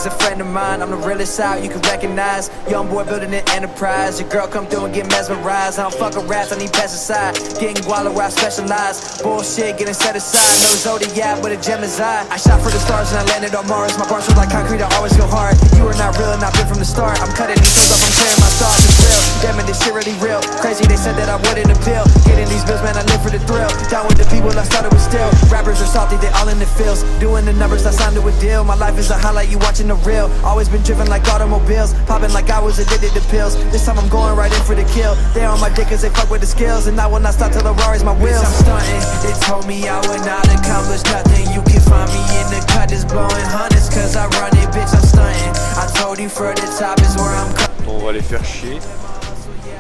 nigga's a friend of mine. I'm the realest out, you can recognize. Young boy building an enterprise. Your girl come through and get mesmerized. I don't fuck with rats, I need pesticide. Getting guala where I specialize. Bullshit getting set aside. No zodiac, but a gem is I shot for the stars and I landed on Mars. My bars feel like concrete, I always go hard. You are not real and I've been from the start. I'm cutting these things off, I'm clearing my thoughts. It's real, damn it, this shit really real. Crazy, they said that I wouldn't appeal. Getting these bills, man, I live for the thrill. Down with the people, I started with still. Rappers are salty, they all in the fields. Doing the numbers, I signed to a deal. My life is a highlight, you watching the real. Always been driven like automobiles. Popping like I was addicted to pills. This time I'm going right in for the kill. They on my dick cause they fuck with the skills. And I will not stop till the Rari's my wheels. I'm stunting, they told me I would not accomplish nothing. You can find me in the cut that's blowing hundreds. Cause I run it, bitch, I'm stunting. I told you for the top is where I'm coming. On va les faire chier.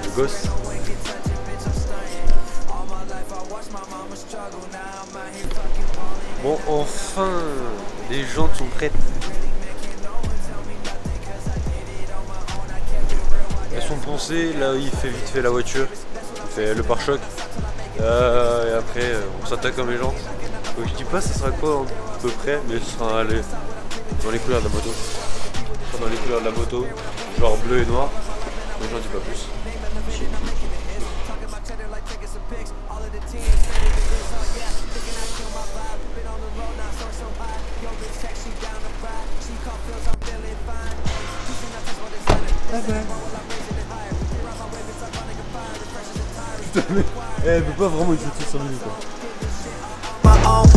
Le gosse. Bon, enfin, les jantes sont prêtes. Elles sont poncées, là il fait vite fait la voiture, il fait le pare-choc. Et après, on s'attaque comme les jantes. Donc je dis pas ça sera quoi à peu près, mais ce sera dans les couleurs de la moto. Ce sera dans les couleurs de la moto, genre bleu et noir. Mais j'en dis pas plus. Putain mais elle veut pas vraiment une photo 5 minutes quoi.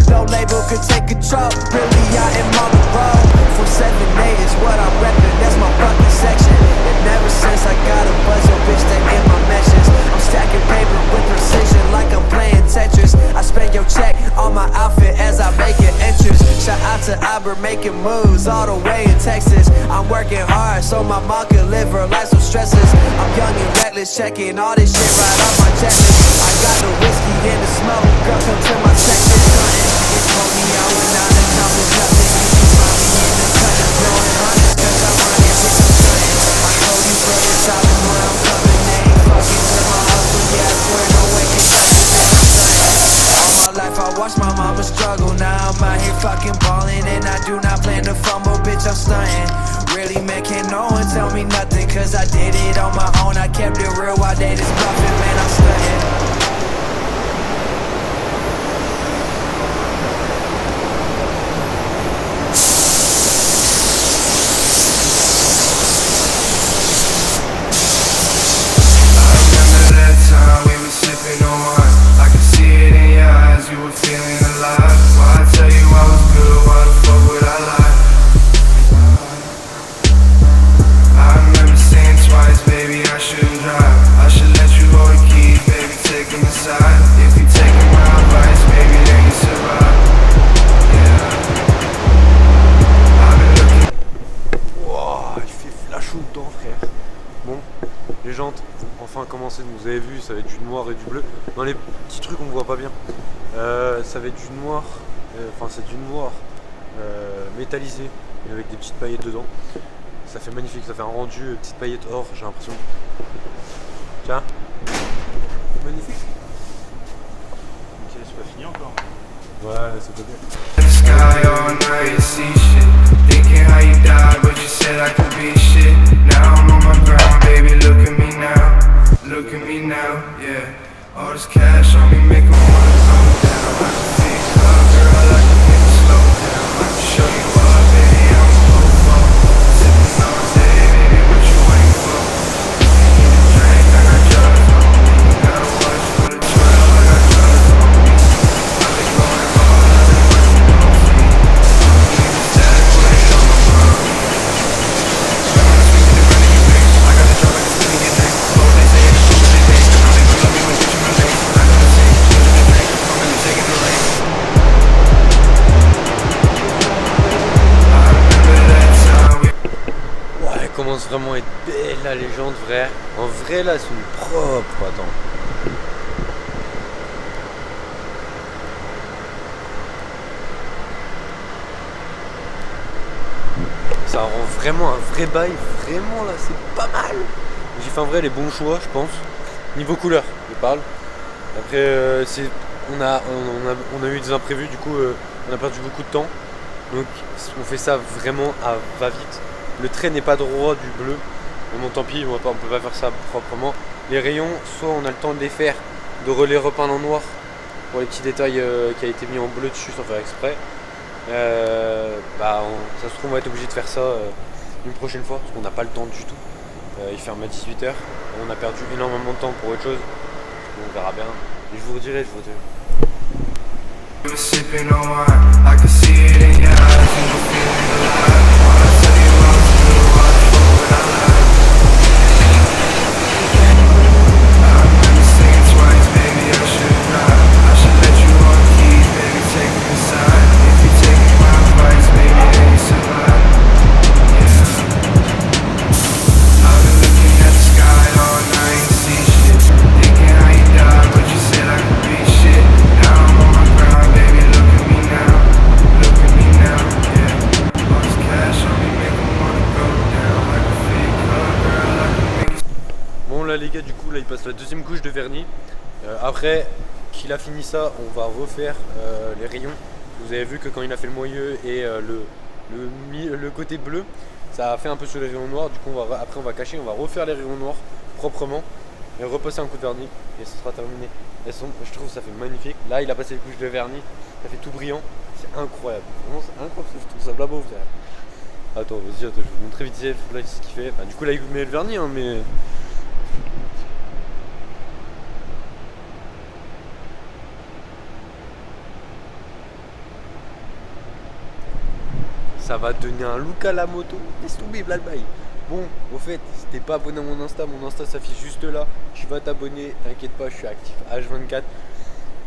No label could take control. Really, I am on the road. 478 is what I'm reppin'. That's my fucking section. And ever since I got a buzz, yo bitch, that in my mentions. I'm stacking paper with precision, like I'm playing Tetris. I spend your check on my outfit as I make an entrance. Shout out to Albert making moves all the way in Texas. I'm working hard so my mom can live her life so stresses. I'm young and reckless, checking all this shit right off my checklist. I got the whiskey and the smoke. Girl, come to my section. They told me I would not accomplish nothing. You can find me in the cut that's blowing hundreds. Cause I run it, bitch, I'm stunting. I told you for the top is where I'm coming. They ain't fucking to my hustle, yeah, I swear no way can touch it, man, I'm stunting. All my life I watched my mama struggle. Now I'm out here fucking balling. And I do not plan to fumble, bitch, I'm stunting. Really, man, can't no one tell me nothing. Cause I did it on my own. I kept it real while they just bluffing, man, I'm stunting. Les jantes vont enfin commencer, vous avez vu, ça va être du noir et du bleu. Dans les petits trucs on ne voit pas bien. Ça va être du noir, enfin c'est du noir métallisé avec des petites paillettes dedans. Ça fait magnifique, ça fait un rendu petites paillettes or, j'ai l'impression. Tiens, magnifique. Ok, c'est pas fini encore. Ouais, c'est pas bien. Look at me now, yeah. All this cash on me make 'em wanna come down. I can fix love, girl, I can make it slow down. I can show you what, baby, I'm a fofo. Sippin' all day, baby, what you waiting for? You need a drink, I got drugs on me. Gotta watch for the 12, I got drugs on me. I've been going hard, I've been working on me. Niggas static, playing on my phone. I'm gonna swing it and run in your face. I got the drug, I can spin in your neck. Oh, they say it. Ouais, elle commence vraiment à être belle la légende, vrai. En vrai là, elles sont propres, attends. Ça rend vraiment un vrai bail, vraiment là, c'est pas mal. J'ai fait un vrai les bons choix, je pense. Niveau couleur, je parle. Après, on a eu des imprévus, du coup, on a perdu beaucoup de temps. Donc on fait ça vraiment à va-vite. Le trait n'est pas droit du bleu. Bon, tant pis, on peut pas faire ça proprement. Les rayons, soit on a le temps de les faire, de les repeindre en noir pour les petits détails qui a été mis en bleu dessus sans faire exprès. Ça se trouve on va être obligé de faire ça une prochaine fois parce qu'on n'a pas le temps du tout. Il ferme à 18 h. On a perdu énormément de temps pour autre chose. On verra bien. Et je vous redirai. You were sipping on wine, I could see it in your eyes, and you're feeling alive. When I tell you I was good, watch for what I like. I remember saying twice, baby, I should not. I should let you on keys, baby, take me aside. If you take my advice, baby, then you survive. Yeah. I've been looking at the sky all night, see shit. Thinking how you died, but you said I could be shit. Now I'm on my grind, baby, look at me now. Look at me now, yeah. All this cash on me make me wanna go down like a fake club, girl, I can make it. Bon là les gars, du coup là il passe la deuxième couche de vernis. Après qu'il a fini ça, on va refaire les rayons. Vous avez vu que quand il a fait le moyeu et le côté bleu, ça a fait un peu sur les rayons noirs. Du coup après on va cacher, on va refaire les rayons noirs proprement et repasser un coup de vernis et ce sera terminé. Je trouve que ça fait magnifique. Là il a passé les couches de vernis, ça fait tout brillant. C'est incroyable, vraiment c'est incroyable, je trouve ça blabo. Attends, vas-y, je vais vous montrer vite fait là ce qu'il fait. Enfin, du coup là il met le vernis hein, mais... Ça va donner un look à la moto. Laisse tomber, blablabla. Bon, au fait, si t'es pas abonné à mon Insta s'affiche juste là. Tu vas t'abonner, t'inquiète pas, je suis actif H24.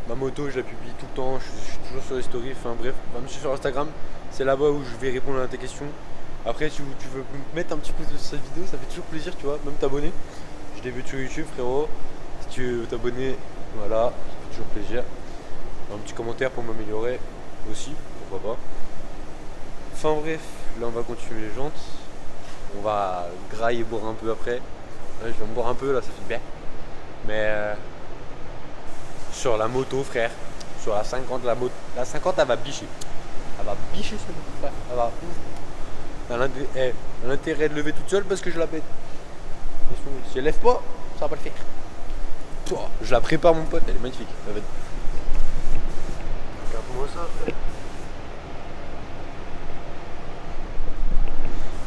Ma moto, je la publie tout le temps, je suis toujours sur les stories. Enfin bref, va me suivre sur Instagram. C'est là-bas où je vais répondre à tes questions. Après, si tu veux mettre un petit pouce sur cette vidéo, ça fait toujours plaisir, tu vois, même t'abonner. Je l'ai vu sur YouTube, frérot. Si tu veux t'abonner, voilà, ça fait toujours plaisir. Un petit commentaire pour m'améliorer aussi, pourquoi pas. Enfin bref, là on va continuer les jantes. On va grailler et boire un peu après. Là, je vais me boire un peu, là ça fait bien. Mais sur la moto, frère, sur la 50, la 50 elle va bicher. Elle va bicher cette moto, frère. Elle va. Elle a l'intérêt de lever toute seule parce que je la pète. Si elle lève pas, ça va pas le faire. Pouah, je la prépare mon pote, elle est magnifique. Regarde-moi ça, frère.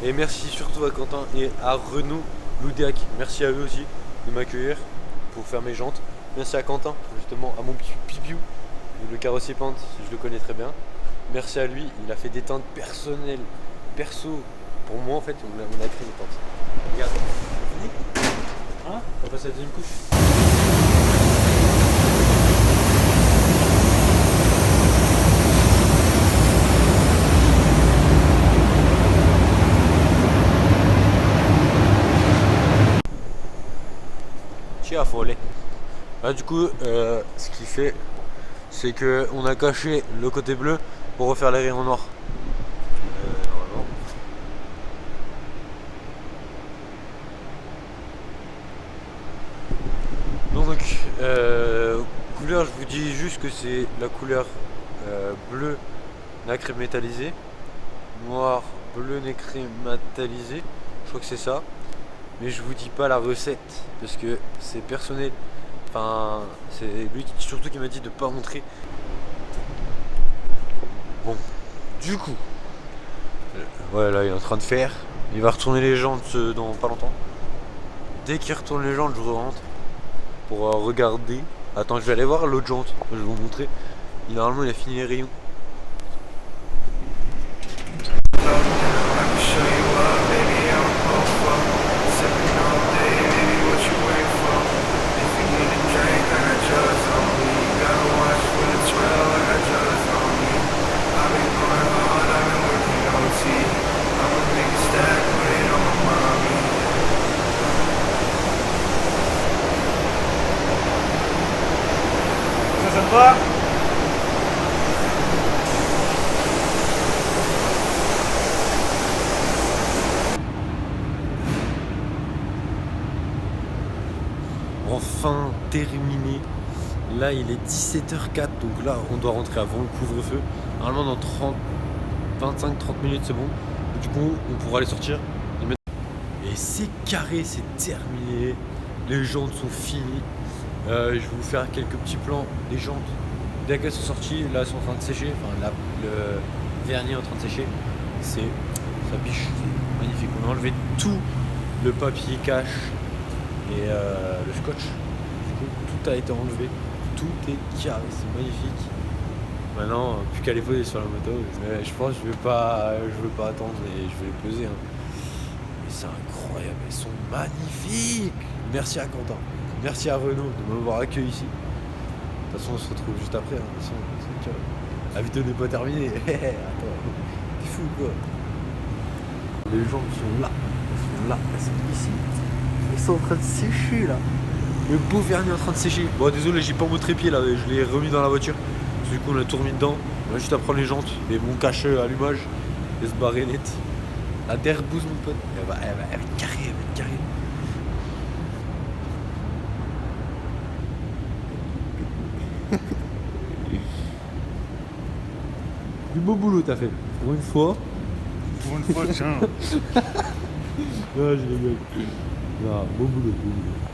Et merci surtout à Quentin et à Renaud Loudéac. Merci à eux aussi de m'accueillir pour faire mes jantes. Merci à Quentin, justement, à mon petit pipiou, le carrossier pente, je le connais très bien. Merci à lui, il a fait des teintes personnelles, perso. Pour moi en fait, on a créé des teintes. Regarde, c'est fini. Hein? On va passer à la deuxième couche. Affolé. Là du coup ce qu'il fait c'est que on a caché le côté bleu pour refaire les rayons noirs. Donc couleur, je vous dis juste que c'est la couleur bleu nacré métallisé, noir bleu nacré métallisé, je crois que c'est ça. Mais je vous dis pas la recette parce que c'est personnel. Enfin, c'est lui surtout qui m'a dit de pas montrer. Bon, du coup, ouais là il est en train de faire. Il va retourner les jantes dans pas longtemps. Dès qu'il retourne les jantes, je rentre pour regarder. Attends, je vais aller voir l'autre jante. Je vais vous montrer. Normalement, il a fini les rayons. Ça te va? Enfin terminé. Là il est 17h04, donc là on doit rentrer avant le couvre-feu. Normalement dans 30 25-30 minutes, c'est bon. Du coup, on pourra les sortir. Et c'est carré, c'est terminé. Les jantes sont finies. Je vais vous faire quelques petits plans des jantes. Dès qu'elles sont sorties, là elles sont en train de sécher. Enfin, le vernis est en train de sécher. Ça biche, c'est magnifique. On a enlevé tout le papier cache et le scotch. Du coup, tout a été enlevé. Tout est carré, c'est magnifique. Maintenant, plus qu'à les poser sur la moto. Mais je pense que je vais pas attendre et je vais les poser. Hein. Mais c'est incroyable, elles sont magnifiques. Merci à Quentin. Merci à Renaud de m'avoir accueilli ici. De toute façon, on se retrouve juste après. Hein. De toute façon, c'est carré. La vidéo n'est pas terminée. Attends, t'es fou quoi. Les gens sont là. Elles sont ici. Ils sont en train de sécher là. Le beau vernis est en train de sécher. Bon, désolé, j'ai pas mon trépied là. Je l'ai remis dans la voiture. Du coup, on a tout remis dedans. On va juste à prendre les jantes et mon cache allumage et se barrer net. La terre bouse, mon pote. Elle va être carrée, elle va être carrée. Du beau boulot t'as fait. Pour une fois. Pour une fois, tiens. Non, je rigole. Non, beau boulot, beau boulot.